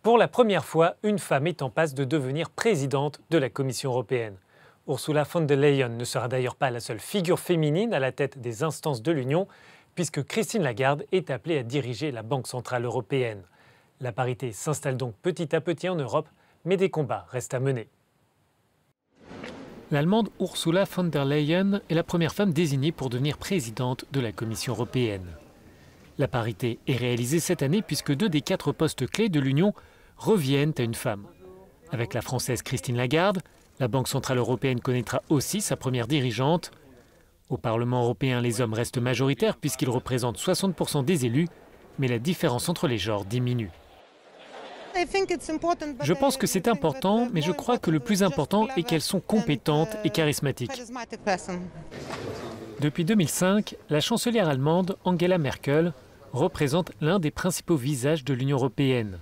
Pour la première fois, une femme est en passe de devenir présidente de la Commission européenne. Ursula von der Leyen ne sera d'ailleurs pas la seule figure féminine à la tête des instances de l'Union, puisque Christine Lagarde est appelée à diriger la Banque centrale européenne. La parité s'installe donc petit à petit en Europe, mais des combats restent à mener. L'Allemande Ursula von der Leyen est la première femme désignée pour devenir présidente de la Commission européenne. La parité est réalisée cette année puisque 2 des 4 postes clés de l'Union reviennent à une femme. Avec la Française Christine Lagarde, la Banque centrale européenne connaîtra aussi sa première dirigeante. Au Parlement européen, les hommes restent majoritaires puisqu'ils représentent 60% des élus, mais la différence entre les genres diminue. Je pense que c'est important, mais je crois que le plus important est qu'elles sont compétentes et charismatiques. Depuis 2005, la chancelière allemande Angela Merkel représente l'un des principaux visages de l'Union européenne.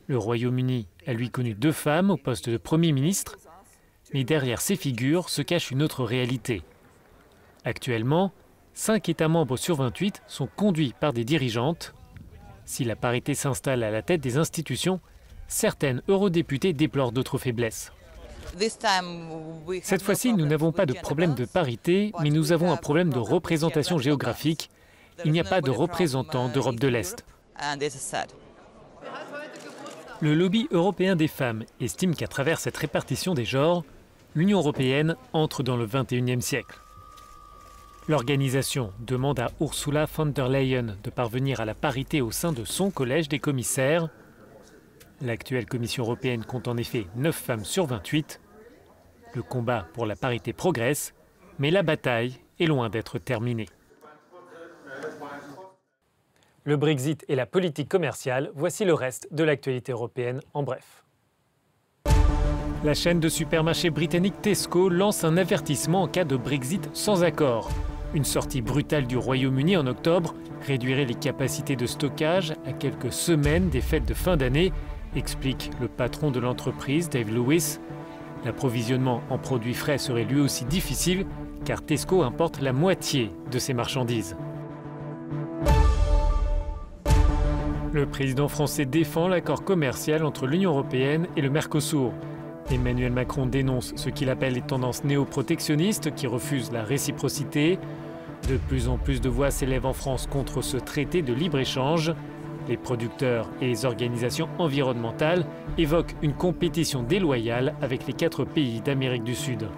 Le Royaume-Uni a lui connu 2 femmes au poste de Premier ministre, mais derrière ces figures se cache une autre réalité. Actuellement, 5 États membres sur 28 sont conduits par des dirigeantes. Si la parité s'installe à la tête des institutions, certaines eurodéputées déplorent d'autres faiblesses. Cette fois-ci, nous n'avons pas de problème de parité, mais nous avons un problème de représentation géographique. Il n'y a pas de représentants d'Europe de l'Est. Le lobby européen des femmes estime qu'à travers cette répartition des genres, l'Union européenne entre dans le XXIe siècle. L'organisation demande à Ursula von der Leyen de parvenir à la parité au sein de son collège des commissaires. L'actuelle Commission européenne compte en effet 9 femmes sur 28. Le combat pour la parité progresse, mais la bataille est loin d'être terminée. Le Brexit et la politique commerciale, voici le reste de l'actualité européenne en bref. La chaîne de supermarchés britannique Tesco lance un avertissement en cas de Brexit sans accord. Une sortie brutale du Royaume-Uni en octobre réduirait les capacités de stockage à quelques semaines des fêtes de fin d'année, explique le patron de l'entreprise, Dave Lewis. L'approvisionnement en produits frais serait lui aussi difficile car Tesco importe la moitié de ses marchandises. Le président français défend l'accord commercial entre l'Union européenne et le Mercosur. Emmanuel Macron dénonce ce qu'il appelle les tendances néo-protectionnistes qui refusent la réciprocité. De plus en plus de voix s'élèvent en France contre ce traité de libre-échange. Les producteurs et les organisations environnementales évoquent une compétition déloyale avec les 4 pays d'Amérique du Sud.